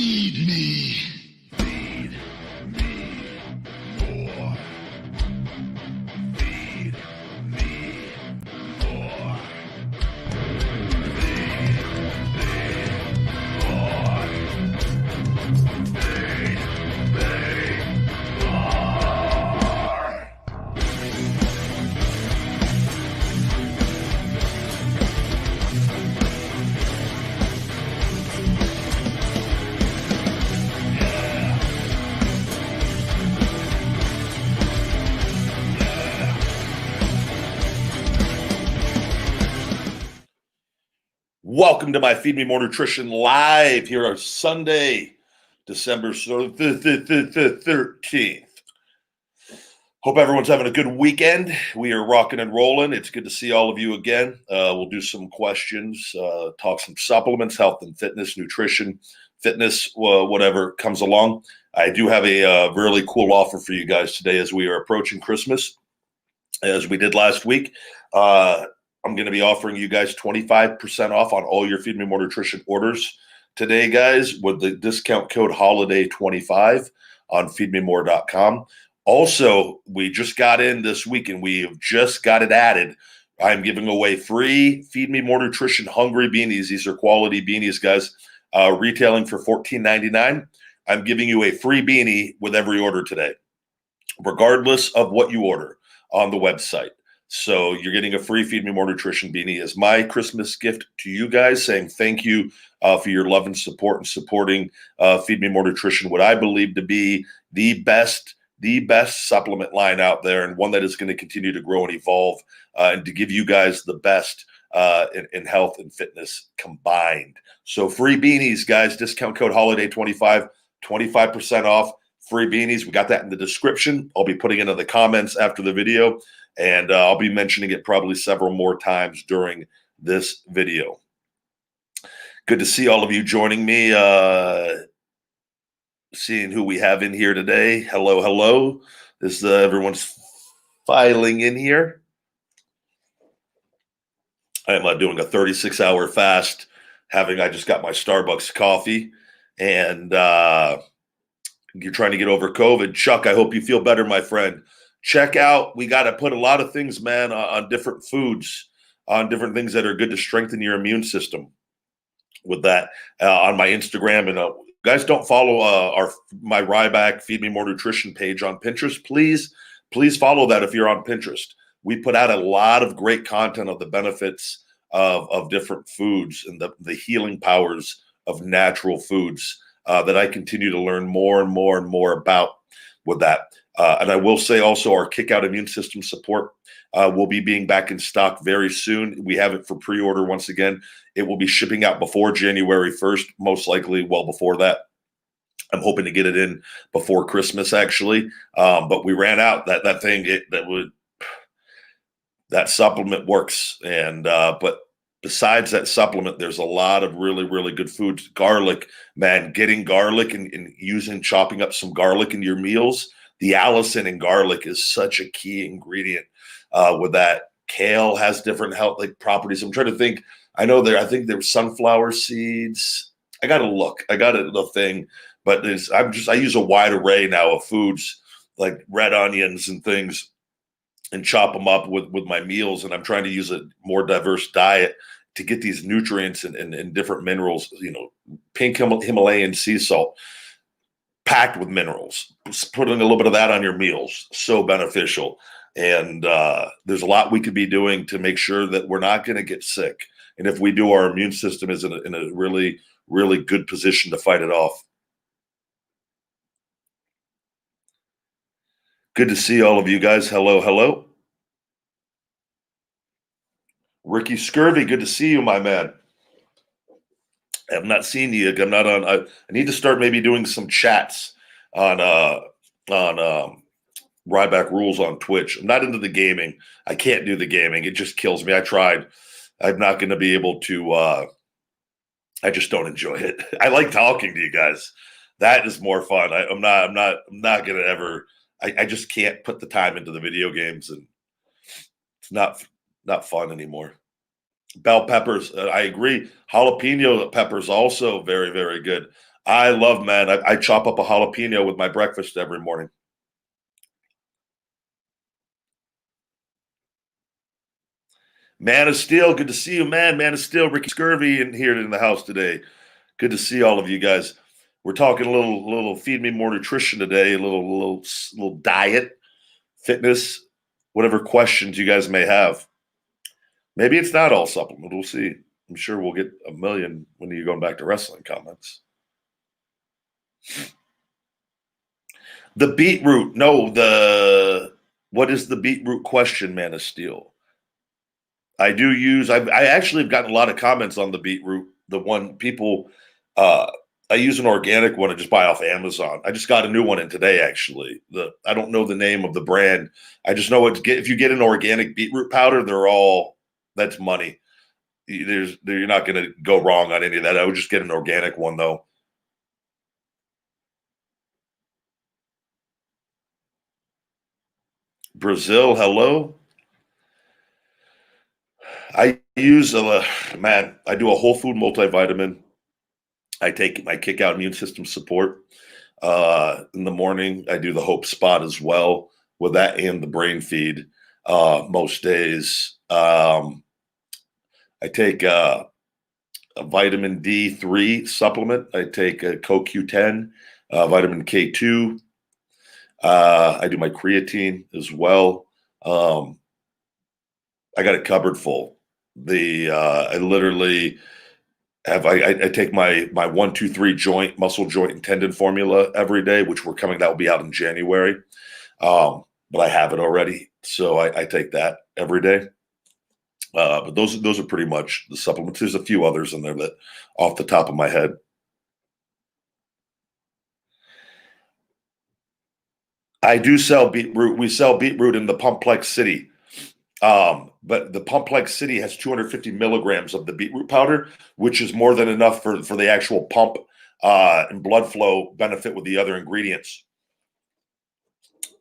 Feed me. Feed me more. Feed me more. Feed me more. Feed me more. Welcome to my Feed Me More Nutrition Live here on Sunday, December 13th. Hope everyone's having a good weekend. We are rocking and rolling. It's good to see all of you again. We'll do some questions, talk some supplements, health and fitness, nutrition, fitness, whatever comes along. I do have a really cool offer for you guys today as we are approaching Christmas, as we did last week. I'm going to be offering you guys 25% off on all your Feed Me More Nutrition orders today, guys, with the discount code HOLIDAY25 on feedmemore.com. Also, we just got in this week and we have just got it added. I'm giving away free Feed Me More Nutrition Hungry Beanies. These are quality beanies, guys, retailing for $14.99. I'm giving you a free beanie with every order today, regardless of what you order on the website. So you're getting a free Feed Me More Nutrition beanie as my Christmas gift to you guys, saying thank you for your love and support and supporting Feed Me More Nutrition, what I believe to be the best supplement line out there, and one that is going to continue to grow and evolve and to give you guys the best in health and fitness combined. So free beanies, guys, discount code HOLIDAY25, 25% off, free beanies. We got that in the description. I'll be putting it in the comments after the video. And I'll be mentioning it probably several more times during this video. Good to see all of you joining me, seeing who we have in here today. Hello, hello. This everyone's filing in here. I am doing a 36-hour fast. I just got my Starbucks coffee, and you're trying to get over COVID. Chuck, I hope you feel better, my friend. Check out, we got to put a lot of things, man, on different foods, on different things that are good to strengthen your immune system with that on my Instagram. And guys, don't follow my Ryback Feed Me More Nutrition page on Pinterest. Please follow that if you're on Pinterest. We put out a lot of great content of the benefits of different foods and the healing powers of natural foods that I continue to learn more and more and more about with that. And I will say also our Kick Out Immune System support will be being back in stock very soon. We have it for pre-order once again. It will be shipping out before January 1st, most likely well before that. I'm hoping to get it in before Christmas, actually. But we ran out. That supplement works. And but besides that supplement, there's a lot of really, really good foods. Garlic, man, getting garlic and chopping up some garlic in your meals. The allicin in garlic is such a key ingredient with that. Kale has different health properties. I'm trying to think. I think there's sunflower seeds. I got to look. I got the thing, but I use a wide array now of foods like red onions and things and chop them up with my meals. And I'm trying to use a more diverse diet to get these nutrients and different minerals, pink Himalayan sea salt, packed with minerals. Just putting a little bit of that on your meals, so beneficial. And there's a lot we could be doing to make sure that we're not going to get sick. And if we do, our immune system is in a really, really good position to fight it off. Good to see all of you guys. Hello, hello. Ricky Scurvy, good to see you, my man. I have not seen you. I'm not on. I need to start maybe doing some chats on Ryback Rules on Twitch. I'm not into the gaming. I can't do the gaming. It just kills me. I tried. I'm not going to be able to. I just don't enjoy it. I like talking to you guys. That is more fun. I'm not going to ever. I just can't put the time into the video games, and it's not fun anymore. Bell peppers, I agree. Jalapeno peppers also very, very good. I love, man. I chop up a jalapeno with my breakfast every morning. Man of Steel, good to see you, man. Man of Steel, Ricky Scurvy in here in the house today. Good to see all of you guys. We're talking a little feed me more nutrition today, a little diet, fitness, whatever questions you guys may have. Maybe it's not all supplement. We'll see. I'm sure we'll get a million when you're going back to wrestling comments. The beetroot. No, what is the beetroot question, Man of Steel? I do use, I actually have gotten a lot of comments on the beetroot. The one people, I use an organic one I just buy off Amazon. I just got a new one in today, actually. I don't know the name of the brand. I just know if you get an organic beetroot powder, that's money. You're not going to go wrong on any of that. I would just get an organic one though. Brazil, hello. I use I do a whole food multivitamin. I take my kick out immune system support. In the morning, I do the Hope Spot as well with that and the brain feed most days. I take a vitamin D3 supplement. I take a CoQ10, vitamin K2. I do my creatine as well. I got it covered full. I literally I take my 1-2-3 joint, muscle joint and tendon formula every day, which that will be out in January. But I have it already. So I take that every day. But those are pretty much the supplements. There's a few others in there that off the top of my head. I do sell beetroot. We sell beetroot in the Pumplex City. But the Pumplex City has 250 milligrams of the beetroot powder, which is more than enough for the actual pump and blood flow benefit with the other ingredients.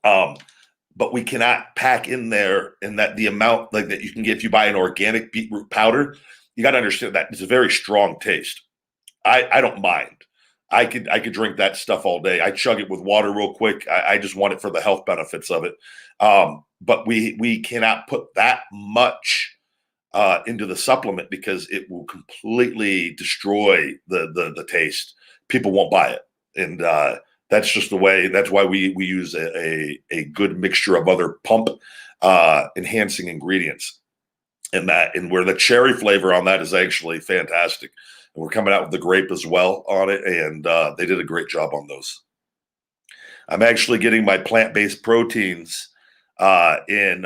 But we cannot pack in there in that the amount like that you can get if you buy an organic beetroot powder. You got to understand that it's a very strong taste. I don't mind. I could drink that stuff all day. I chug it with water real quick. I just want it for the health benefits of it. But we cannot put that much into the supplement because it will completely destroy the taste. People won't buy it, and that's just the way. That's why we use a good mixture of other pump enhancing ingredients, and where the cherry flavor on that is actually fantastic. And we're coming out with the grape as well on it, and they did a great job on those. I'm actually getting my plant-based proteins in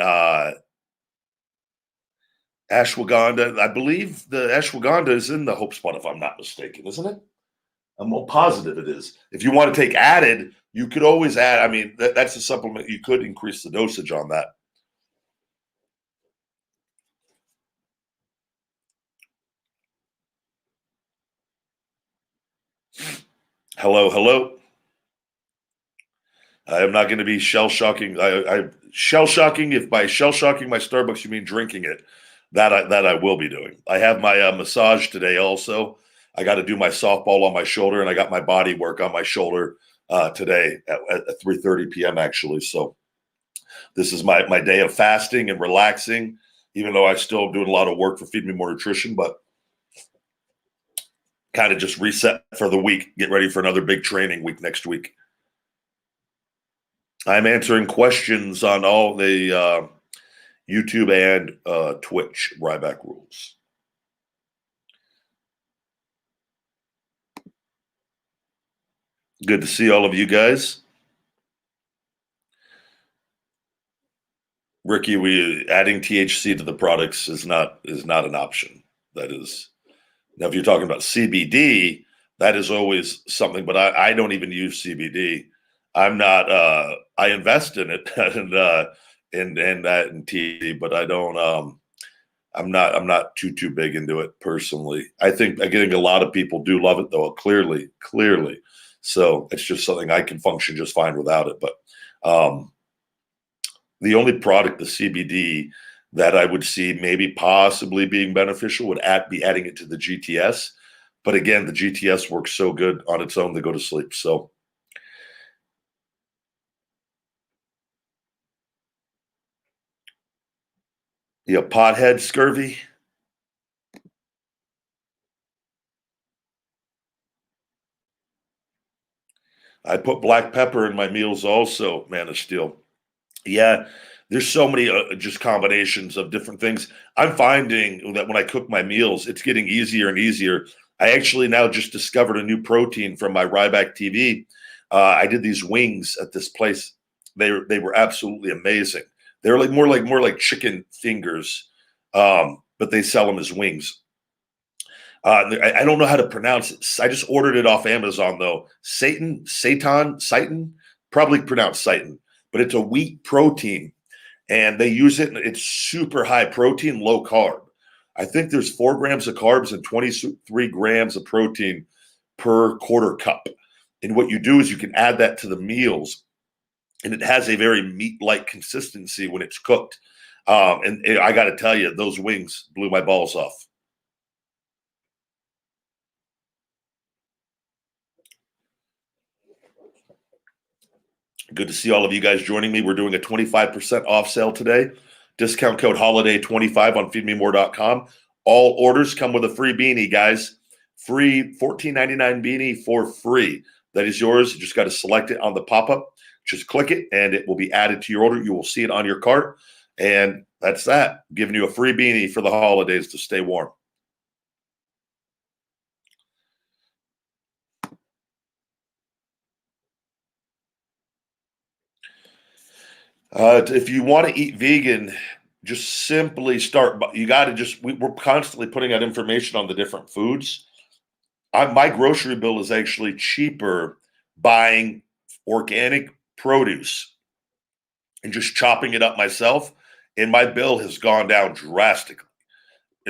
ashwagandha. I believe the ashwagandha is in the Hope Spot, if I'm not mistaken, isn't it? I'm more positive it is. If you want to take added, you could always add. I mean, that's a supplement. You could increase the dosage on that. Hello, hello. I am not going to be shell shocking. I shell shocking. If by shell shocking my Starbucks you mean drinking it, that I will be doing. I have my massage today. Also, I got to do my softball on my shoulder, and I got my body work on my shoulder today at 3:30 p.m. actually. So this is my day of fasting and relaxing. Even though I'm still doing a lot of work for Feed Me More Nutrition, but kind of just reset for the week. Get ready for another big training week next week. I'm answering questions on all the YouTube and Twitch Ryback rules. Good to see all of you guys. Ricky, adding THC to the products is not an option. That is, now if you're talking about CBD, that is always something. But I don't even use CBD. I'm not. I invest in it and that in THC, but I don't. I'm not too big into it personally. I think a lot of people do love it though. Clearly. So it's just something I can function just fine without it. But the only product, the CBD, that I would see maybe possibly being beneficial would be adding it to the GTS. But again, the GTS works so good on its own to go to sleep. So yeah, pothead scurvy. I put black pepper in my meals also, Man of Steel. Yeah, there's so many just combinations of different things. I'm finding that when I cook my meals, it's getting easier and easier. I actually now just discovered a new protein from my Ryback TV. I did these wings at this place. They were absolutely amazing. They're like more like chicken fingers, but they sell them as wings. I don't know how to pronounce it. I just ordered it off Amazon though. Seitan, probably pronounced Seitan, but it's a wheat protein, and they use it. It's super high protein, low carb. I think there's 4 grams of carbs and 23 grams of protein per quarter cup. And what you do is you can add that to the meals, and it has a very meat-like consistency when it's cooked. And I got to tell you, those wings blew my balls off. Good to see all of you guys joining me. We're doing a 25% off sale today. Discount code HOLIDAY25 on feedmemore.com. All orders come with a free beanie, guys. Free $14.99 beanie for free. That is yours. You just got to select it on the pop-up. Just click it, and it will be added to your order. You will see it on your cart. And that's that. Giving you a free beanie for the holidays to stay warm. If you want to eat vegan, just simply start. You got to we're constantly putting out information on the different foods. My grocery bill is actually cheaper buying organic produce and just chopping it up myself. And my bill has gone down drastically.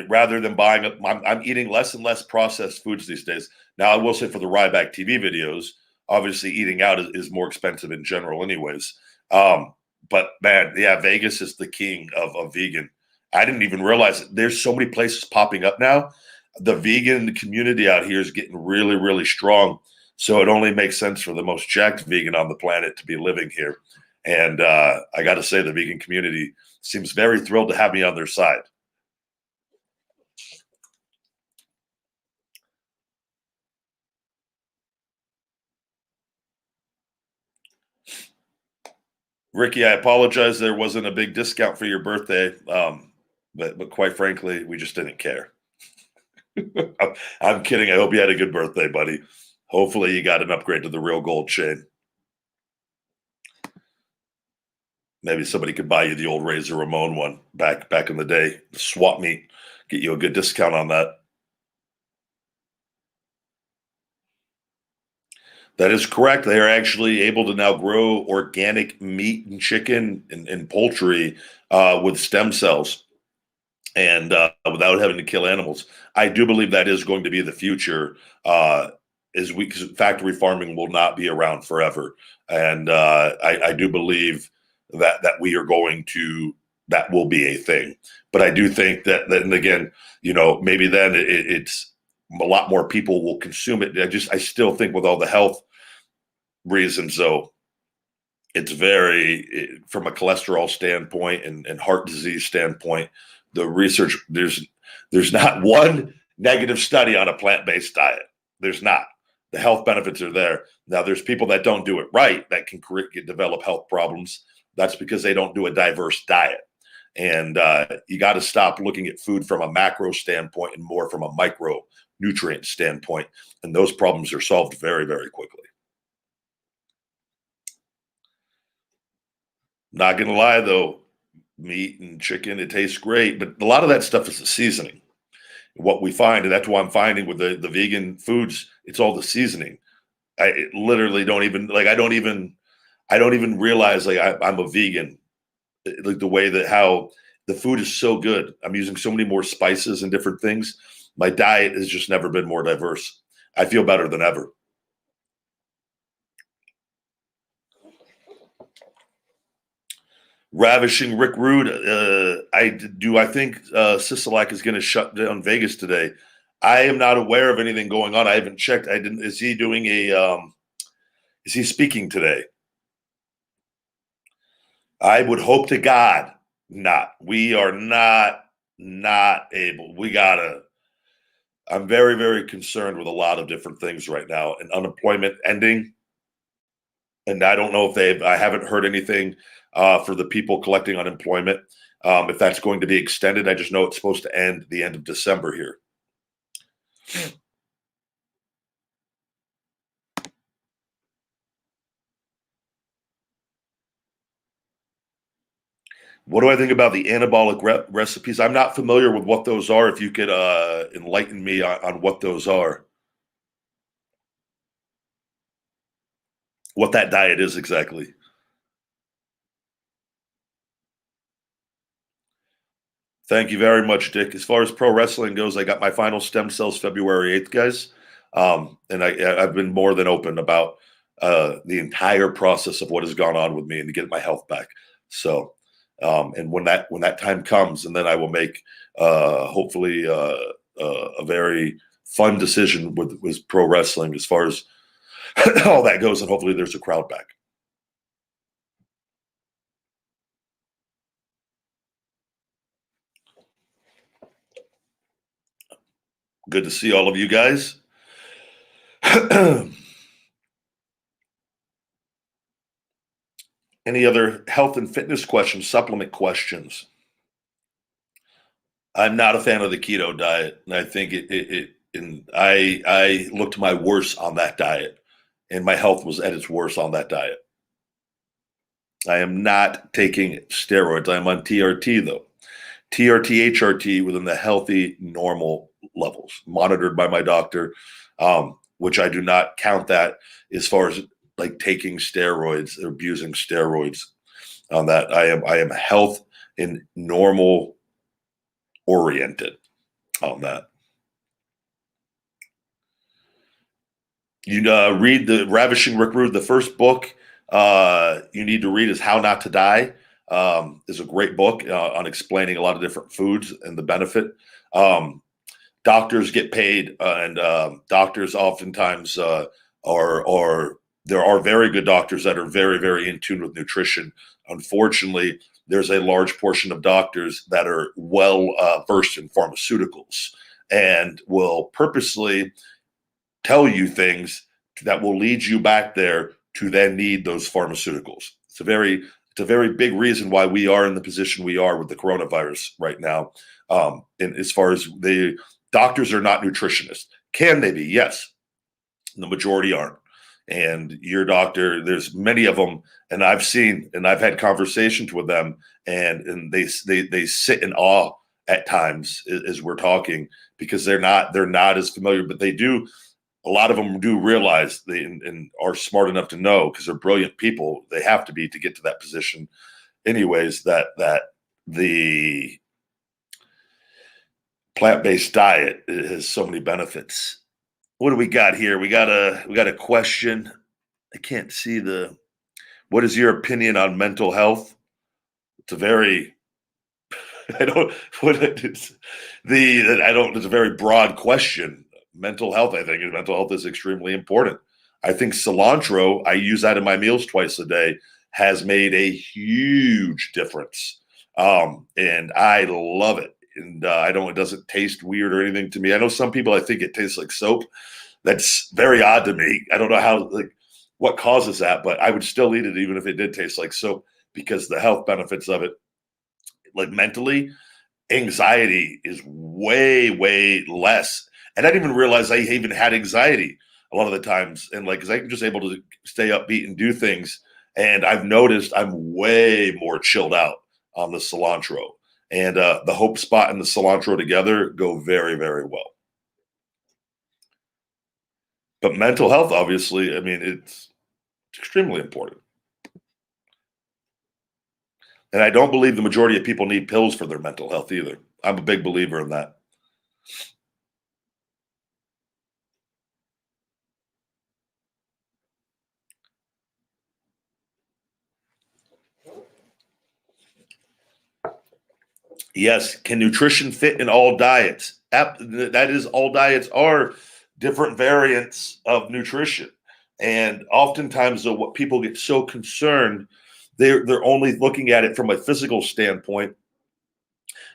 Rather than buying it, I'm eating less and less processed foods these days. Now, I will say for the Ryback TV videos, obviously eating out is more expensive in general, anyways. But man, yeah, Vegas is the king of vegan. I didn't even realize it. There's so many places popping up now. The vegan community out here is getting really, really strong. So it only makes sense for the most jacked vegan on the planet to be living here. And I got to say, the vegan community seems very thrilled to have me on their side. Ricky, I apologize. There wasn't a big discount for your birthday, but quite frankly, we just didn't care. I'm kidding. I hope you had a good birthday, buddy. Hopefully, you got an upgrade to the real gold chain. Maybe somebody could buy you the old Razor Ramon one back in the day. Swap meet, get you a good discount on that. That is correct. They are actually able to now grow organic meat and chicken and poultry with stem cells and without having to kill animals. I do believe that is going to be the future. Because factory farming will not be around forever, and I do believe that we are going to that will be a thing. But I do think that and again, maybe then it's a lot more people will consume it. I still think with all the health reasons, though, it's from a cholesterol standpoint and heart disease standpoint, the research there's not one negative study on a plant-based diet. There's not. The health benefits are there. Now, there's people that don't do it right that can develop health problems. That's because they don't do a diverse diet. And you got to stop looking at food from a macro standpoint and more from a micronutrient standpoint. And those problems are solved very, very quickly. Not going to lie, though, meat and chicken, it tastes great. But a lot of that stuff is the seasoning. What we find, and that's why I'm finding with the vegan foods, it's all the seasoning. I literally don't even I don't even realize I'm a vegan. Like the way that how the food is so good. I'm using so many more spices and different things. My diet has just never been more diverse. I feel better than ever. Ravishing Rick Rude. I think Sisolak is going to shut down Vegas today. I am not aware of anything going on. I haven't checked. I didn't. Is he doing a? Is he speaking today? I would hope to God not. We are not able. We gotta. I'm very very concerned with a lot of different things right now, and unemployment ending. And I don't know if they've. I haven't heard anything for the people collecting unemployment. If that's going to be extended, I just know it's supposed to end the end of December here. What do I think about the anabolic recipes? I'm not familiar with what those are. If you could enlighten me on what those are, what that diet is exactly. Thank you very much, Dick. As far as pro wrestling goes, I got my final stem cells February 8th, guys. And I've been more than open about the entire process of what has gone on with me and to get my health back. So, and when that time comes, and then I will make hopefully a very fun decision with pro wrestling as far as all that goes, and hopefully there's a crowd back. Good to see all of you guys. Any other health and fitness questions, supplement questions? I'm not a fan of the keto diet, and I think and I looked my worst on that diet, and my health was at its worst on that diet. I am not taking steroids. I'm on TRT though. TRT, HRT within the healthy, normal levels, monitored by my doctor, which I do not count that as far as like taking steroids or abusing steroids on that. I am health and normal oriented on that. You read the Ravishing Rick Rude. The first book you need to read is How Not to Die. Is a great book on explaining a lot of different foods and the benefit. Doctors get paid, and doctors oftentimes are there are very good doctors that are very very in tune with nutrition. Unfortunately, there's a large portion of doctors that are well versed in pharmaceuticals and will purposely tell you things that will lead you back there to then need those pharmaceuticals. It's a very big reason why we are in the position we are with the coronavirus right now. And as far as the doctors are not nutritionists, can they be? Yes, the majority aren't. And your doctor, there's many of them, and I've seen and I've had conversations with them, and they sit in awe at times as we're talking because they're not as familiar, but they do a lot of them do realize they and are smart enough to know because they're brilliant people. They have to be to get to that position, anyways. That the plant based diet has so many benefits. What do we got here? We got a question. I can't see the. What is your opinion on mental health? It's a very I don't what it is the I don't it's a very broad question. Mental health, I think mental health is extremely important. I think cilantro, I use that in my meals twice a day, has made a huge difference. And I love it. And I don't, it doesn't taste weird or anything to me. I know some people, I think it tastes like soap. That's very odd to me. I don't know how, like, what causes that, but I would still eat it even if it did taste like soap because the health benefits of it, like mentally, anxiety is way, way less. And I didn't even realize I even had anxiety a lot of the times. And like, cause I'm just able to stay upbeat and do things. And I've noticed I'm way more chilled out on the cilantro. And the hope spot and the cilantro together go very, very well. But mental health, obviously, I mean, it's extremely important. And I don't believe the majority of people need pills for their mental health either. I'm a big believer in that. Yes. Can nutrition fit in all diets? That is, all diets are different variants of nutrition. And oftentimes, though, what people get so concerned, they're only looking at it from a physical standpoint,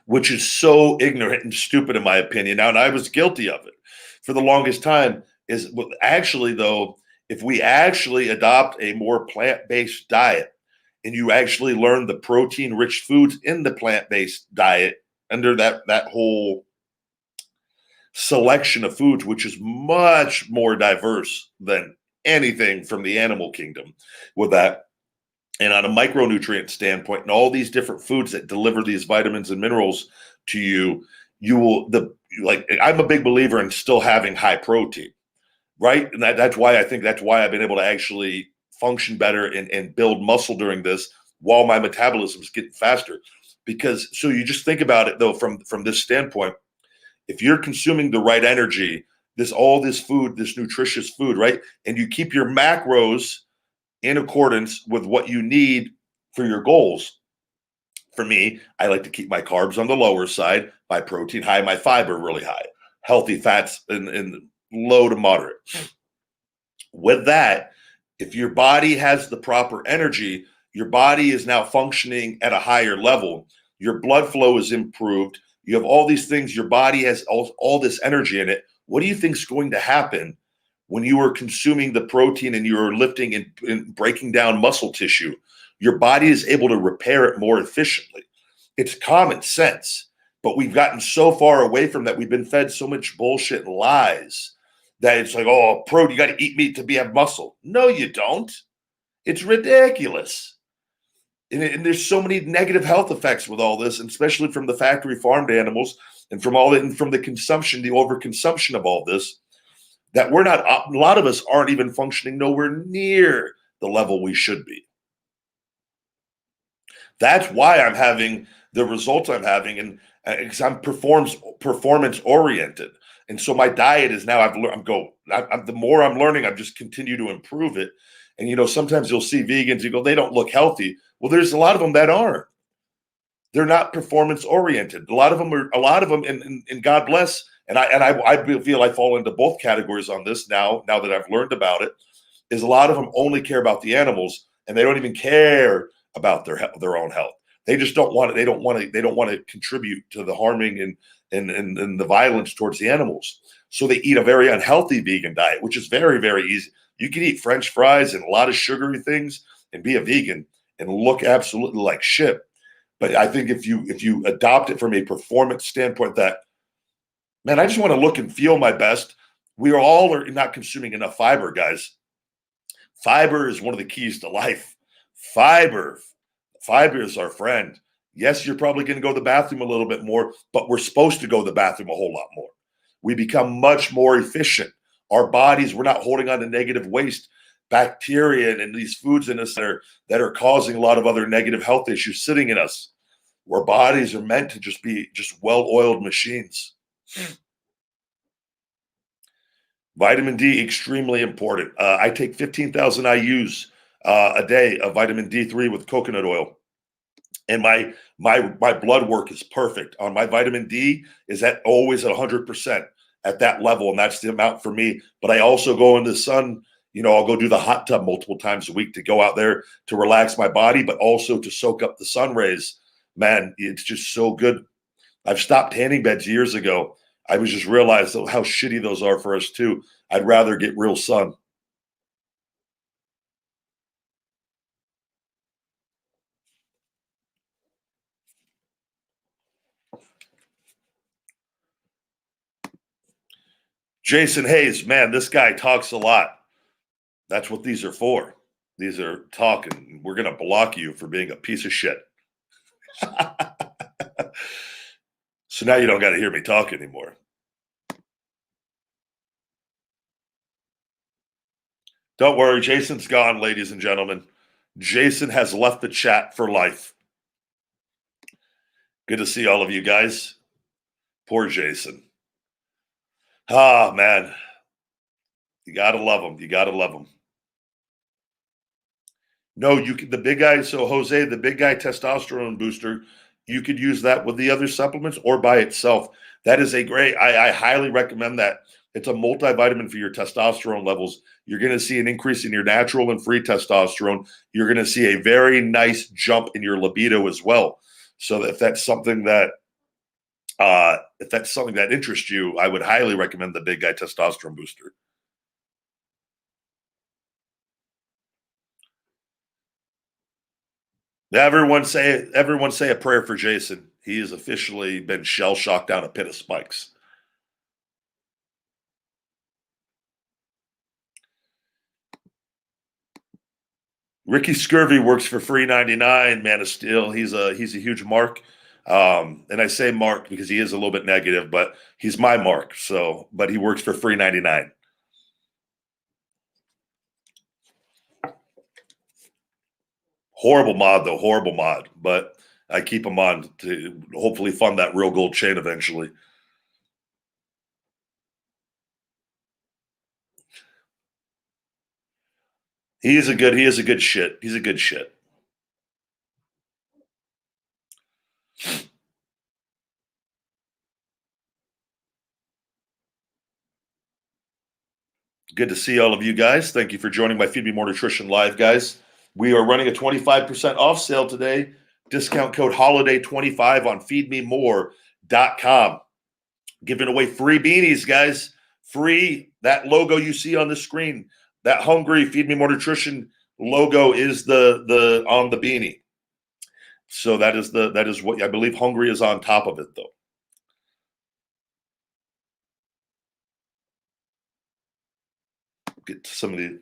which is so ignorant and stupid, in my opinion. Now, and I was guilty of it for the longest time. Is actually, though, if we actually adopt a more plant-based diet, and you actually learn the protein-rich foods in the plant-based diet under that whole selection of foods, which is much more diverse than anything from the animal kingdom, with that, and on a micronutrient standpoint, and all these different foods that deliver these vitamins and minerals to you, you will I'm a big believer in still having high protein, right? And that's why I think that's why I've been able to actually function better and build muscle during this while my metabolism is getting faster. Because so you just think about it though from this standpoint, if you're consuming the right energy, all this food, this nutritious food, right, and you keep your macros in accordance with what you need for your goals. For me, I like to keep my carbs on the lower side, my protein high, my fiber really high, healthy fats in low to moderate. With that, if your body has the proper energy, your body is now functioning at a higher level. Your blood flow is improved. You have all these things. Your body has all this energy in it. What do you think is going to happen when you are consuming the protein and you're lifting and breaking down muscle tissue? Your body is able to repair it more efficiently. It's common sense, but we've gotten so far away from that. We've been fed so much bullshit and lies that it's like, oh, you got to eat meat to have muscle. No, you don't. It's ridiculous. And there's so many negative health effects with all this, and especially from the factory farmed animals and from all that, and from the consumption, the overconsumption of all this, that we're not, a lot of us aren't even functioning nowhere near the level we should be. That's why I'm having the results I'm having, and because I'm performance oriented. And so my diet is now, the more I'm learning, I'm just continue to improve it. And, sometimes you'll see vegans, you go, they don't look healthy. Well, there's a lot of them that aren't. They're not performance oriented. A lot of them, and God bless. And I feel I fall into both categories on this now that I've learned about it, is a lot of them only care about the animals, and they don't even care about their own health. They just don't want it. They don't want to contribute to the harming and the violence towards the animals. So they eat a very unhealthy vegan diet, which is very, very easy. You can eat French fries and a lot of sugary things and be a vegan and look absolutely like shit. But I think if you adopt it from a performance standpoint, that, man, I just want to look and feel my best. We all are not consuming enough fiber, guys. Fiber is one of the keys to life. Fiber is our friend. Yes, you're probably going to go to the bathroom a little bit more, but we're supposed to go to the bathroom a whole lot more. We become much more efficient. Our bodies, we're not holding on to negative waste, bacteria, and these foods in us that are causing a lot of other negative health issues sitting in us. Our bodies are meant to just be well-oiled machines. Vitamin D, extremely important. I take 15,000 IUs a day of vitamin D3 with coconut oil. And my blood work is perfect. On my vitamin D is always at 100% at that level, and that's the amount for me. But I also go in the sun. I'll go do the hot tub multiple times a week to go out there to relax my body, but also to soak up the sun rays. Man, it's just so good. I've stopped tanning beds years ago. I was just realized how shitty those are for us too. I'd rather get real sun. Jason Hayes, man, this guy talks a lot. That's what these are for. These are talking. We're going to block you for being a piece of shit. So now you don't got to hear me talk anymore. Don't worry, Jason's gone, ladies and gentlemen. Jason has left the chat for life. Good to see all of you guys. Poor Jason. Ah, man. You got to love him. You got to love him. No, the big guy. So Jose, the big guy testosterone booster, you could use that with the other supplements or by itself. That is a great. I highly recommend that. It's a multivitamin for your testosterone levels. You're going to see an increase in your natural and free testosterone. You're going to see a very nice jump in your libido as well. So if that's something that interests you, I would highly recommend the Big Guy Testosterone Booster. Everyone say a prayer for Jason. He has officially been shell shocked down a pit of spikes. Ricky Scurvy works for free 99, Man of Steel. He's a huge mark. And I say mark because he is a little bit negative, but he's my mark. So, but he works for free 99. Horrible mod though, horrible mod. But I keep him on to hopefully fund that real gold chain eventually. He is a good shit. He's a good shit. Good to see all of you guys. Thank you for joining my Feed Me More Nutrition Live, guys. We are running a 25% off sale today. Discount code HOLIDAY25 on feedmemore.com. Giving away free beanies, guys. Free. That logo you see on the screen, that Hungry Feed Me More Nutrition logo is the on the beanie. So that is what I believe Hungry is on top of it, though. Get to some of the.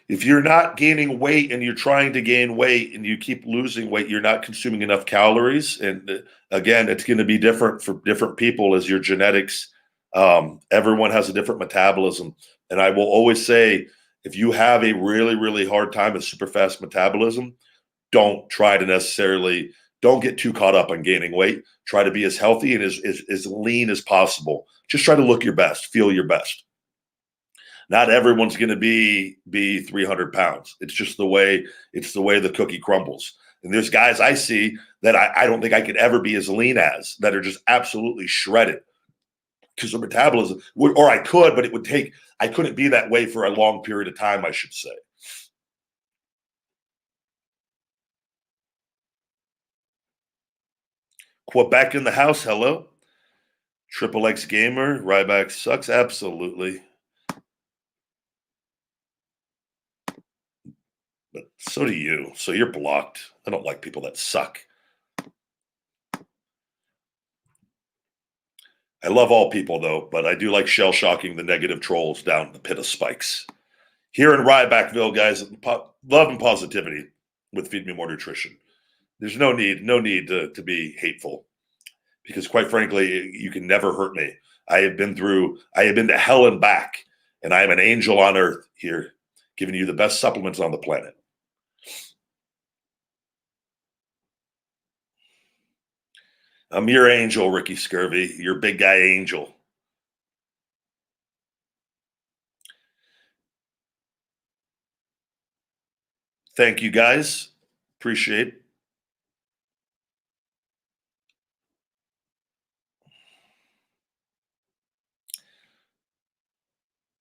If you're not gaining weight and you're trying to gain weight and you keep losing weight, you're not consuming enough calories. And again, it's going to be different for different people as your genetics. Everyone has a different metabolism. And I will always say, if you have a really, really hard time with super fast metabolism, don't get too caught up on gaining weight. Try to be as healthy and as lean as possible. Just try to look your best, feel your best. Not everyone's going to be 300 pounds. It's just the way the cookie crumbles. And there's guys I see that I don't think I could ever be as lean as, that are just absolutely shredded because their metabolism or I could, but I couldn't be that way for a long period of time, I should say. Quebec in the house. Hello. Triple X Gamer. Ryback sucks. Absolutely. But so do you. So you're blocked. I don't like people that suck. I love all people, though, but I do like shell shocking the negative trolls down the pit of spikes. Here in Rybackville, guys, love and positivity with Feed Me More Nutrition. There's no need to be hateful because, quite frankly, you can never hurt me. I have been to hell and back, and I am an angel on earth here, giving you the best supplements on the planet. I'm your angel, Ricky Scurvy. Your big guy angel. Thank you, guys. Appreciate it.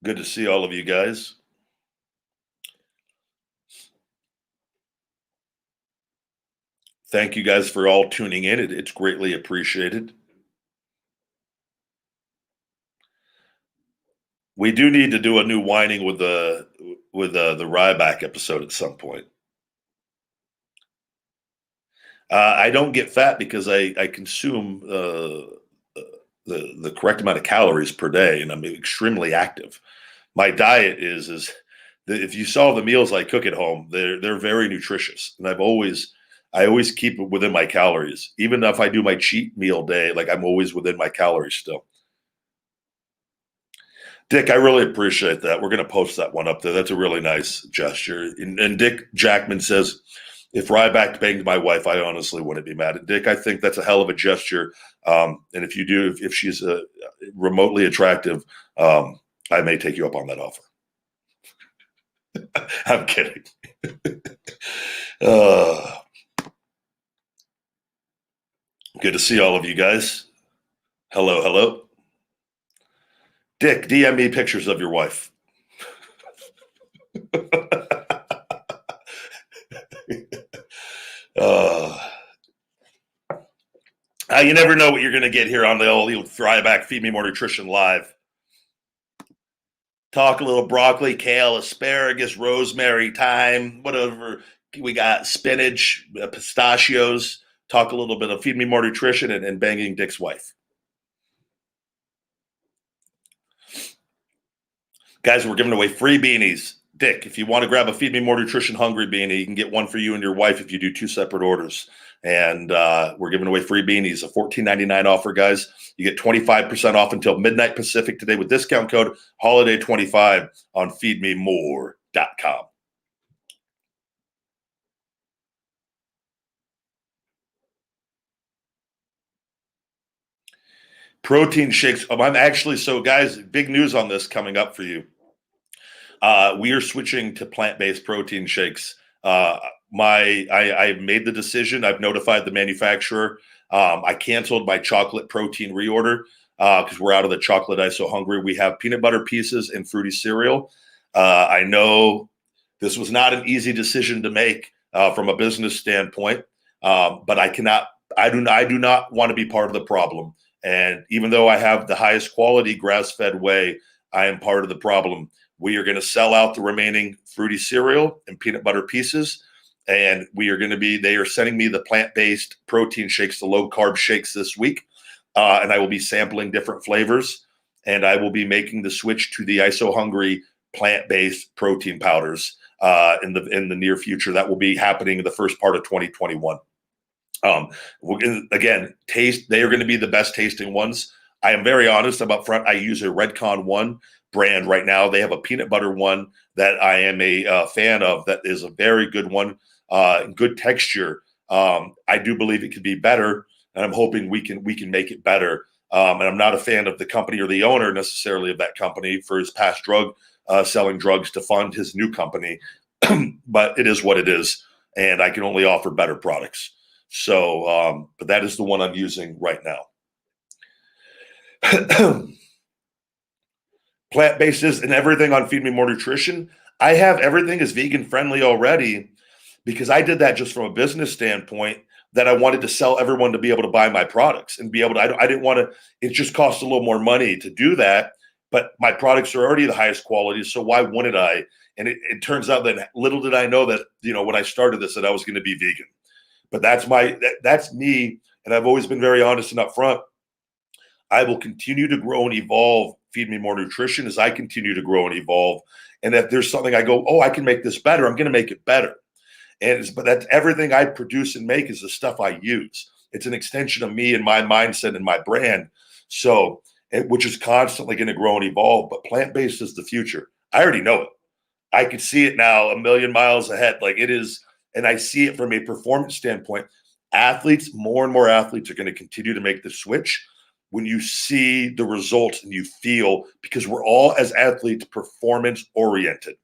Good to see all of you guys. Thank you guys for all tuning in. It's greatly appreciated. We do need to do a new whining with the Ryback episode at some point. I don't get fat because I consume the correct amount of calories per day, and I'm extremely active. My diet is if you saw the meals I cook at home, they're very nutritious, and I always keep it within my calories. Even if I do my cheat meal day, like I'm always within my calories still. Dick, I really appreciate that. We're going to post that one up there. That's a really nice gesture. And Dick Jackman says, if Ryback banged my wife, I honestly wouldn't be mad at Dick. I think that's a hell of a gesture. And if she's remotely attractive, I may take you up on that offer. I'm kidding. uh, Good to see all of you guys. Hello, hello. Dick, DM me pictures of your wife. uh, you never know what you're going to get here on the old Ryback Feed Me More Nutrition Live. Talk a little broccoli, kale, asparagus, rosemary, thyme, whatever. We got spinach, pistachios. Talk a little bit of Feed Me More Nutrition and banging Dick's wife. Guys, we're giving away free beanies. Dick, if you want to grab a Feed Me More Nutrition Hungry beanie, you can get one for you and your wife if you do 2 separate orders. And we're giving away free beanies, a $14.99 offer, guys. You get 25% off until midnight Pacific today with discount code HOLIDAY25 on feedmemore.com. Protein shakes. I'm actually, so guys, big news on this coming up for you. We are switching to plant-based protein shakes. I've made the decision. I've notified the manufacturer. I canceled my chocolate protein reorder because we're out of the chocolate ISO hungry. We have peanut butter pieces and fruity cereal. I know this was not an easy decision to make from a business standpoint, but I do not want to be part of the problem. And even though I have the highest quality grass-fed whey, I am part of the problem. We are going to sell out the remaining fruity cereal and peanut butter pieces. And they are sending me the plant-based protein shakes, the low-carb shakes this week. And I will be sampling different flavors. And I will be making the switch to the ISO Hungry plant-based protein powders in the near future. That will be happening in the first part of 2021. Again, they are going to be the best tasting ones. I am very honest. I'm up front. I use a Redcon 1 brand right now. They have a peanut butter one that I am a fan of. That is a very good one, good texture. I do believe it could be better, and I'm hoping we can make it better. And I'm not a fan of the company or the owner necessarily of that company for his past selling drugs to fund his new company, but it is what it is, and I can only offer better products. So, but that is the one I'm using right now. Plant-based and everything on Feed Me More Nutrition. I have everything is vegan friendly already because I did that just from a business standpoint that I wanted to sell everyone to be able to buy my products and be able to, I didn't want to, it just cost a little more money to do that, but my products are already the highest quality. So why wouldn't I? And it turns out that little did I know that, when I started this, that I was going to be vegan. But that's me. And I've always been very honest and upfront. I will continue to grow and evolve Feed Me More Nutrition as I continue to grow and evolve. And if there's something I go, oh, I can make this better, I'm going to make it better. But that's everything I produce and make is the stuff I use. It's an extension of me and my mindset and my brand. So, which is constantly going to grow and evolve. But plant-based is the future. I already know it. I can see it now a million miles ahead. Like it is. And I see it from a performance standpoint. More and more athletes are going to continue to make the switch when you see the results and you feel, because we're all as athletes performance oriented.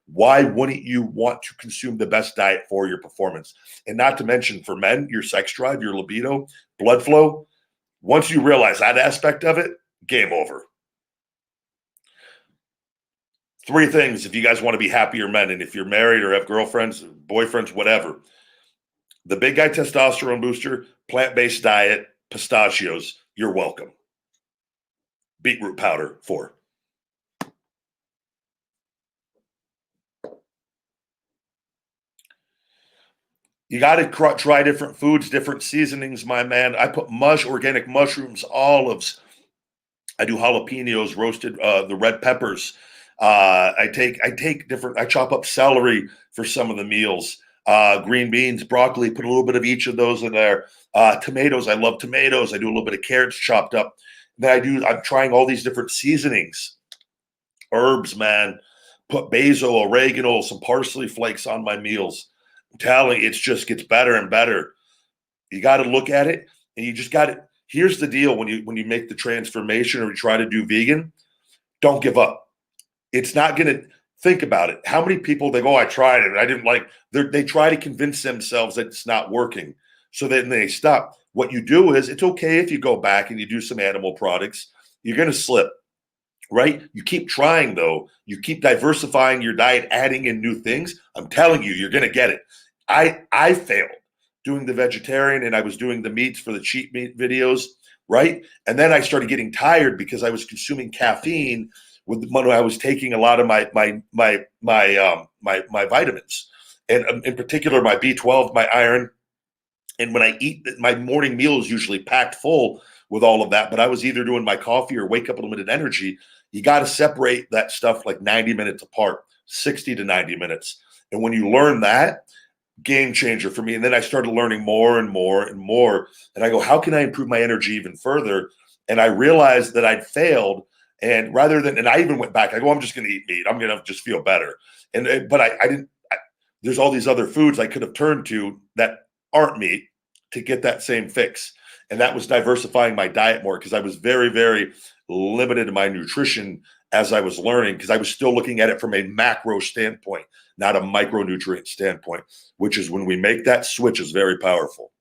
Why wouldn't you want to consume the best diet for your performance? And not to mention for men, your sex drive, your libido, blood flow. Once you realize that aspect of it, game over. 3 things if you guys want to be happier men, and if you're married or have girlfriends, boyfriends, whatever. The Big Guy Testosterone Booster, plant-based diet, pistachios, you're welcome. Beetroot powder, 4. You got to try different foods, different seasonings, my man. I put organic mushrooms, olives. I do jalapenos, roasted, the red peppers. I chop up celery for some of the meals, green beans, broccoli, put a little bit of each of those in there. Tomatoes, I love tomatoes. I do a little bit of carrots chopped up. Then I'm trying all these different seasonings, herbs, man. Put basil, oregano, some parsley flakes on my meals. I'm telling you, it just gets better and better. You got to look at it, and you just got to. Here's the deal: when you make the transformation or you try to do vegan, don't give up. It's not going to, Think about it. How many people they go, oh, I tried it, and I didn't like. They try to convince themselves that it's not working, so then they stop. What you do is, it's okay if you go back and you do some animal products. You're going to slip, right? You keep trying though. You keep diversifying your diet, adding in new things. I'm telling you, you're going to get it. I failed doing the vegetarian, and I was doing the meats for the cheap meat videos, right? And then I started getting tired because I was consuming caffeine when I was taking a lot of my vitamins, and in particular my B12, my iron. And when I eat, my morning meal is usually packed full with all of that. But I was either doing my coffee or wake up limited energy. You got to separate that stuff like 90 minutes apart, 60 to 90 minutes. And when you learn that, game changer for me. And then I started learning more and more and more. And I go, how can I improve my energy even further? And I realized that I'd failed. And rather than, and I even went back, I go, I'm just going to eat meat. I'm going to just feel better. But I didn't, there's all these other foods I could have turned to that aren't meat to get that same fix. And that was diversifying my diet more, because I was very, very limited in my nutrition as I was learning, because I was still looking at it from a macro standpoint, not a micronutrient standpoint, which is when we make that switch is very powerful.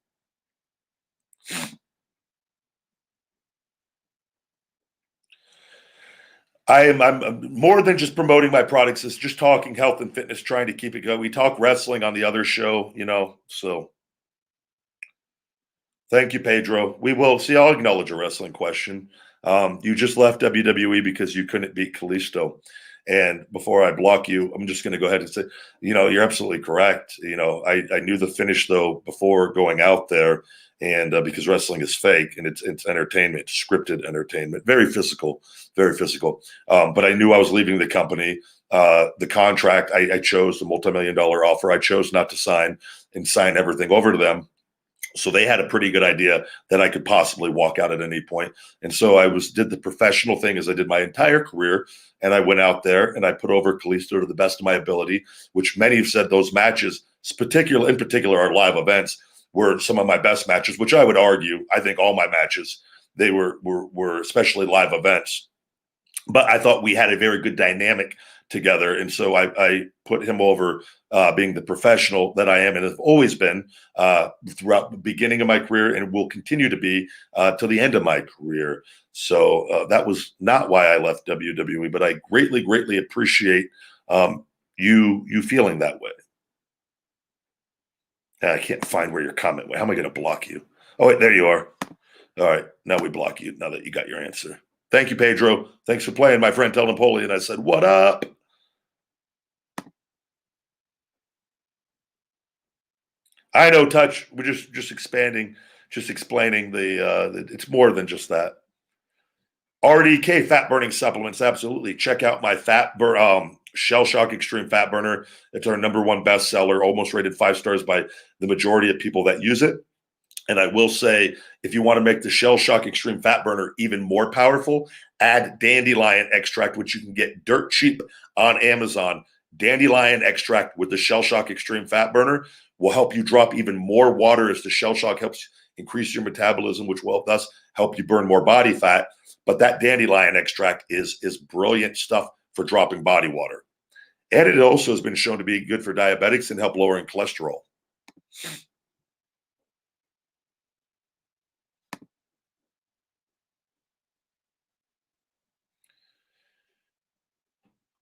I'm more than just promoting my products. It's just talking health and fitness, trying to keep it going. We talk wrestling on the other show, so thank you, Pedro. We will see. I'll acknowledge a wrestling question. You just left WWE because you couldn't beat Kalisto. And before I block you, I'm just going to go ahead and say, you're absolutely correct. I knew the finish though before going out there, and because wrestling is fake and it's entertainment, it's scripted entertainment, very physical, very physical. But I knew I was leaving the company. The contract, I chose the multi-million-dollar offer. I chose not to sign everything over to them. So they had a pretty good idea that I could possibly walk out at any point. And so I did the professional thing as I did my entire career. And I went out there and I put over Kalisto to the best of my ability, which many have said those matches, in particular our live events, were some of my best matches, which I would argue, I think all my matches, they were especially live events. But I thought we had a very good dynamic together. And so I put him over, being the professional that I am and have always been throughout the beginning of my career, and will continue to be till the end of my career. So that was not why I left WWE, but I greatly, greatly appreciate you feeling that way. I can't find where your comment went. How am I going to block you? Oh, wait, there you are. All right. Now we block you now that you got your answer. Thank you, Pedro. Thanks for playing, my friend. Tell Napoleon I said, what up? I know, Touch. We're just expanding, just explaining it's more than just that. RDK, fat burning supplements. Absolutely. Check out my Shell Shock Extreme Fat Burner. It's our #1 bestseller, almost rated 5 stars by the majority of people that use it. And I will say, if you want to make the Shell Shock Extreme Fat Burner even more powerful, add dandelion extract, which you can get dirt cheap on Amazon. Dandelion extract with the Shell Shock Extreme Fat Burner will help you drop even more water, as the Shell Shock helps increase your metabolism, which will thus help you burn more body fat. But that dandelion extract is brilliant stuff for dropping body water. And it also has been shown to be good for diabetics and help lowering cholesterol.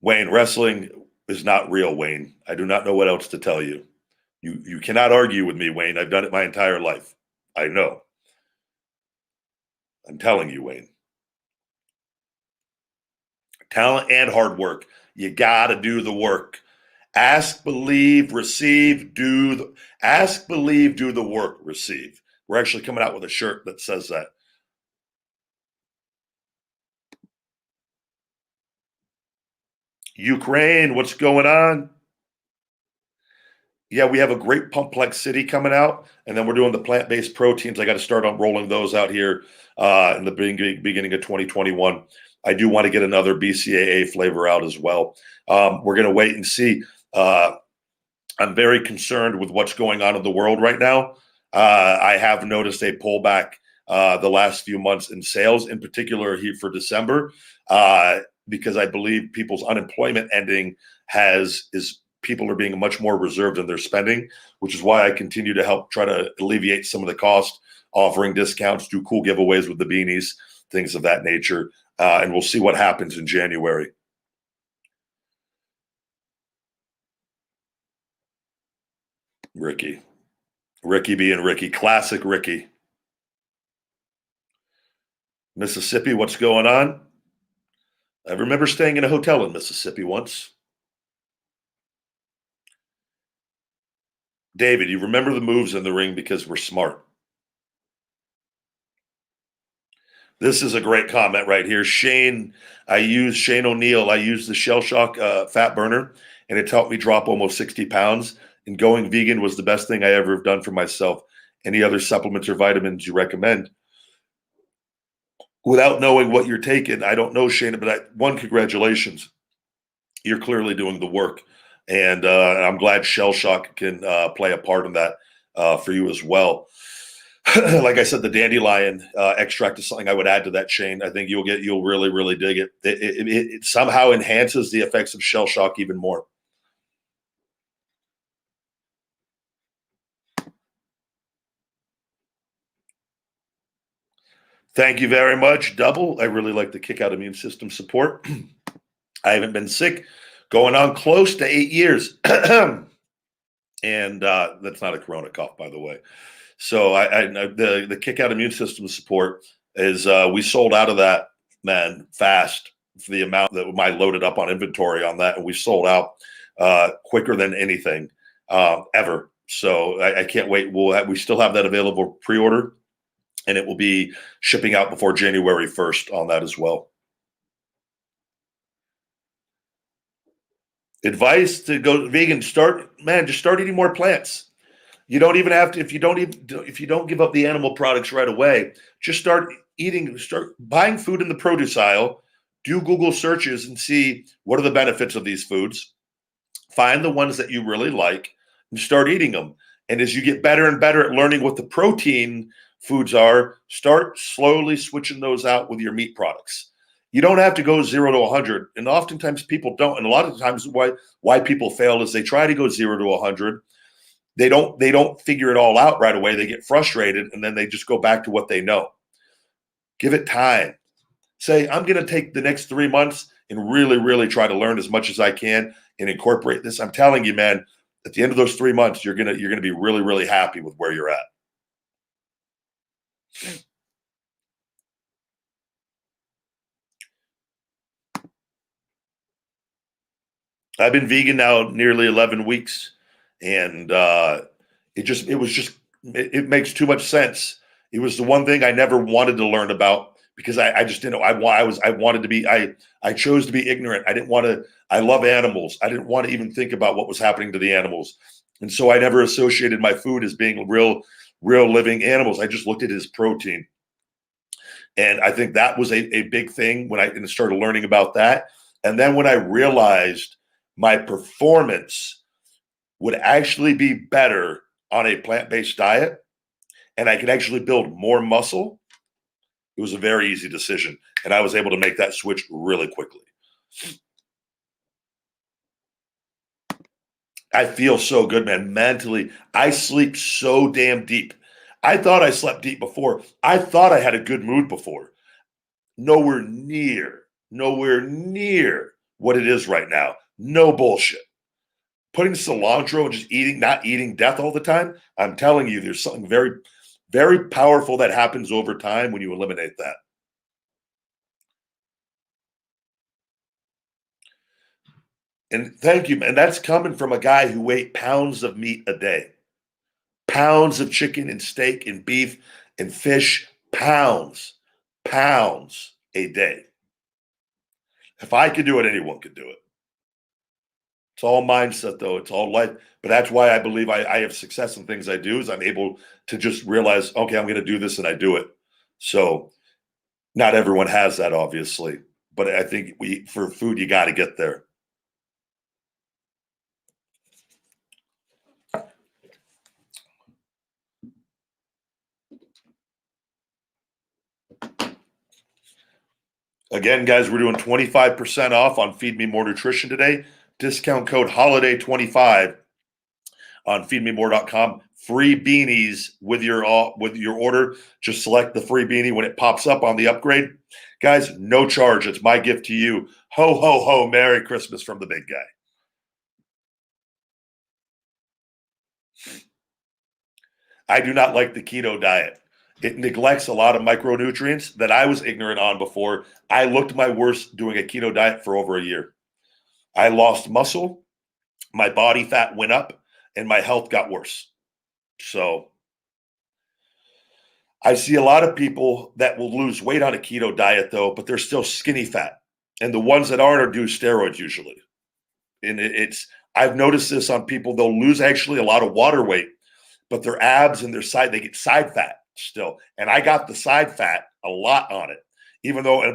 Wayne, wrestling is not real, Wayne. I do not know what else to tell you. You cannot argue with me, Wayne. I've done it my entire life. I know. I'm telling you, Wayne. Talent and hard work. You got to do the work. Ask, believe, receive, ask, believe, do the work, receive. We're actually coming out with a shirt that says that. Ukraine, what's going on? Yeah, we have a great Pumplex City coming out, and then we're doing the plant-based proteins. I got to start on rolling those out here in the beginning of 2021. I do want to get another BCAA flavor out as well. We're going to wait and see. I'm very concerned with what's going on in the world right now. I have noticed a pullback the last few months in sales, in particular here for December. because I believe people's unemployment ending is people are being much more reserved in their spending, which is why I continue to help try to alleviate some of the cost, offering discounts, do cool giveaways with the beanies, things of that nature. And we'll see what happens in January. Ricky being Ricky, classic Ricky. Mississippi, what's going on? I remember staying in a hotel in Mississippi once. David, you remember the moves in the ring because we're smart. This is a great comment right here. Shane O'Neill. I use the Shell Shock fat burner, and it's helped me drop almost 60 pounds. And going vegan was the best thing I ever have done for myself. Any other supplements or vitamins you recommend? Without knowing what you're taking, I don't know, Shane, but congratulations. You're clearly doing the work. And I'm glad Shell Shock can play a part in that for you as well. Like I said, the dandelion extract is something I would add to that, Shane. I think you'll really, really dig it. It somehow enhances the effects of Shell Shock even more. Thank you very much, Double. I really like the kick out immune system support. I haven't been sick going on close to 8 years. And that's not a corona cough, by the way. So the kick out immune system support is we sold out of that, man, fast for the amount that I loaded up on inventory on that, and we sold out quicker than anything ever. So I can't wait. We still have that available pre-order, and it will be shipping out before January 1st on that as well. Advice to go vegan: just start eating more plants. You don't even have to, if you don't give up the animal products right away, just start buying food in the produce aisle, do Google searches and see what are the benefits of these foods. Find the ones that you really like and start eating them. And as you get better and better at learning what the protein foods are, start slowly switching those out with your meat products. You don't have to go 0 to 100. And oftentimes people don't. And a lot of times why people fail is they try to go 0 to 100. They don't figure it all out right away. They get frustrated, and then they just go back to what they know. Give it time. Say, I'm going to take the next 3 months and really, really try to learn as much as I can and incorporate this. I'm telling you, man, at the end of those 3 months, you're gonna be really, really happy with where you're at. I've been vegan now nearly 11 weeks, and it makes too much sense. It was the one thing I never wanted to learn about because I just didn't know. I chose to be ignorant. I love animals. I didn't want to even think about what was happening to the animals. And so I never associated my food as being real living animals. I just looked at it as protein. And I think that was a big thing when I started learning about that. And then when I realized my performance would actually be better on a plant-based diet and I could actually build more muscle, it was a very easy decision. And I was able to make that switch really quickly. I feel so good, man. Mentally, I sleep so damn deep. I thought I slept deep before. I thought I had a good mood before. Nowhere near what it is right now. No bullshit. Putting cilantro and just not eating death all the time. I'm telling you, there's something very, very powerful that happens over time when you eliminate that. And thank you. And that's coming from a guy who ate pounds of meat a day, pounds of chicken and steak and beef and fish, pounds a day. If I could do it, anyone could do it. It's all mindset, though. It's all life. But that's why I believe I have success in things I do is I'm able to just realize, okay, I'm going to do this, and I do it. So not everyone has that, obviously. But I think for food, you got to get there. Again, guys, we're doing 25% off on Feed Me More Nutrition today. Discount code HOLIDAY25 on feedmemore.com. Free beanies with your order. Just select the free beanie when it pops up on the upgrade. Guys, no charge. It's my gift to you. Ho, ho, ho. Merry Christmas from the big guy. I do not like the keto diet. It neglects a lot of micronutrients that I was ignorant on before. I looked my worst doing a keto diet for over a year. I lost muscle, my body fat went up, and my health got worse. So I see a lot of people that will lose weight on a keto diet, though, but they're still skinny fat. And the ones that aren't are due steroids usually. And I've noticed this on people. They'll lose actually a lot of water weight, but their abs and their side, they get side fat still. And I got the side fat a lot on it,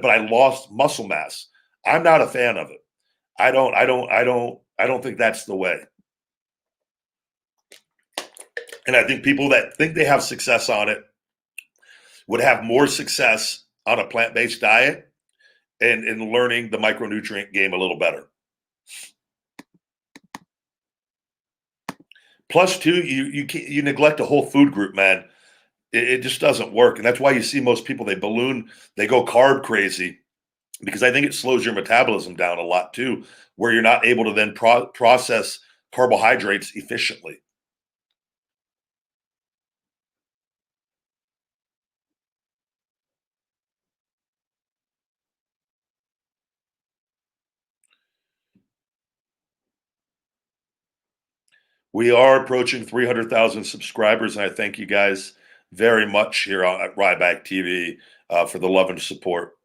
but I lost muscle mass. I'm not a fan of it. I don't think that's the way. And I think people that think they have success on it would have more success on a plant-based diet and in learning the micronutrient game a little better. Plus, too, you neglect a whole food group, man. It just doesn't work. And that's why you see most people, they go carb crazy, because I think it slows your metabolism down a lot too, where you're not able to then process carbohydrates efficiently. We are approaching 300,000 subscribers, and I thank you guys very much here at Ryback TV for the love and support.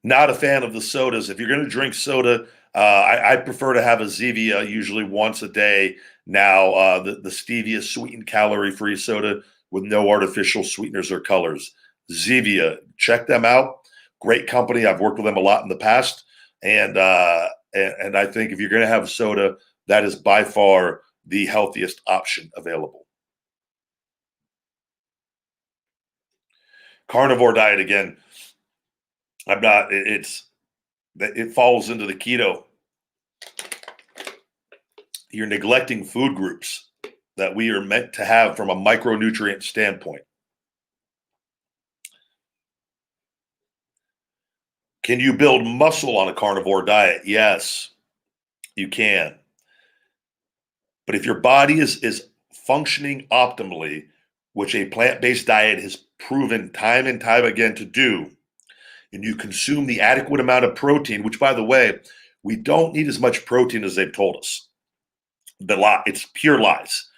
Not a fan of the sodas. If you're going to drink soda, I prefer to have a Zevia usually once a day. Now, the stevia sweetened calorie-free soda with no artificial sweeteners or colors. Zevia, check them out. Great company. I've worked with them a lot in the past. And I think if you're going to have soda, that is by far the healthiest option available. Carnivore diet again. I'm not. It falls into the keto. You're neglecting food groups that we are meant to have from a micronutrient standpoint. Can you build muscle on a carnivore diet? Yes, you can. But if your body is functioning optimally, which a plant-based diet has proven time and time again to do, and you consume the adequate amount of protein, which, by the way, we don't need as much protein as they've told us. It's pure lies.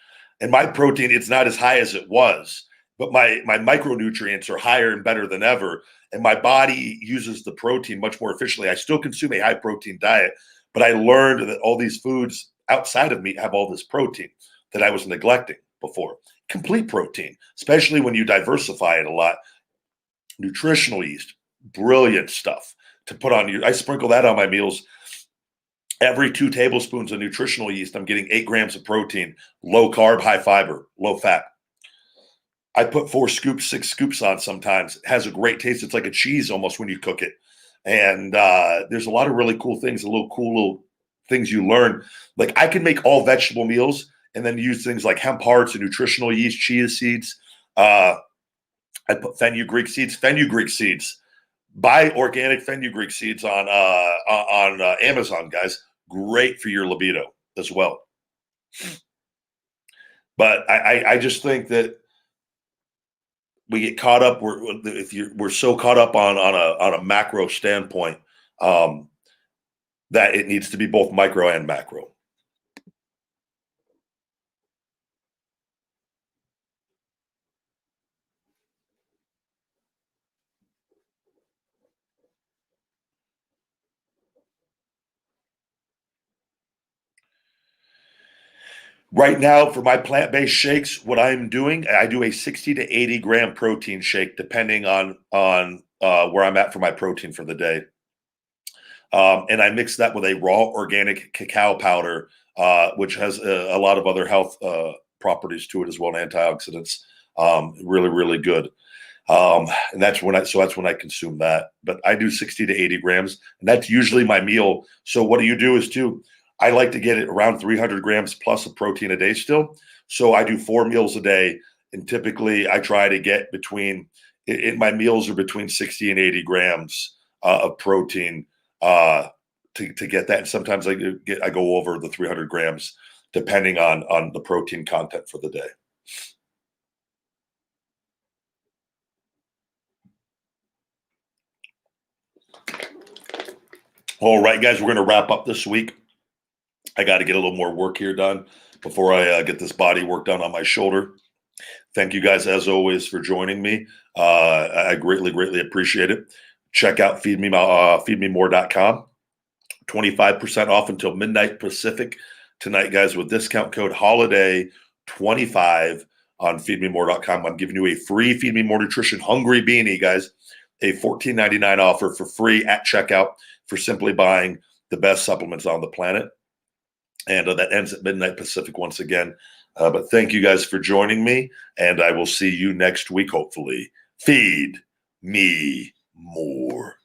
And my protein, it's not as high as it was, but my micronutrients are higher and better than ever. And my body uses the protein much more efficiently. I still consume a high protein diet, but I learned that all these foods outside of meat have all this protein that I was neglecting before. Complete protein, especially when you diversify it a lot. Nutritional yeast, brilliant stuff to put on. I sprinkle that on my meals. Every 2 tablespoons of nutritional yeast, I'm getting 8 grams of protein, low carb, high fiber, low fat. I put 4 scoops, 6 scoops on sometimes. It has a great taste. It's like a cheese almost when you cook it. And there's a lot of really cool things, little things you learn. Like I can make all vegetable meals and then use things like hemp hearts and nutritional yeast, chia seeds. I put fenugreek seeds. Buy organic fenugreek seeds on Amazon, guys. Great for your libido as well. But I just think that we get caught up. We're so caught up on a macro standpoint that it needs to be both micro and macro. Right now, for my plant-based shakes, what I'm doing, I do a 60 to 80 gram protein shake, depending on where I'm at for my protein for the day. And I mix that with a raw organic cacao powder, which has a lot of other health properties to it as well, and antioxidants. Really, really good. And that's when I consume that. But I do 60 to 80 grams, and that's usually my meal. So what do you do is too, I like to get it around 300 grams plus of protein a day still. So I do 4 meals a day, and typically I try to get my meals are between 60 and 80 grams of protein to get that. And sometimes I go over the 300 grams depending on the protein content for the day. All right, guys, we're going to wrap up this week. I got to get a little more work here done before I get this body work done on my shoulder. Thank you guys, as always, for joining me. I greatly, greatly appreciate it. Check out feedmemore.com. 25% off until midnight Pacific tonight, guys, with discount code HOLIDAY25 on feedmemore.com. I'm giving you a free Feed Me More Nutrition Hungry Beanie, guys. A $14.99 offer for free at checkout for simply buying the best supplements on the planet. And that ends at midnight Pacific once again. But thank you guys for joining me, and I will see you next week, hopefully. Feed me more.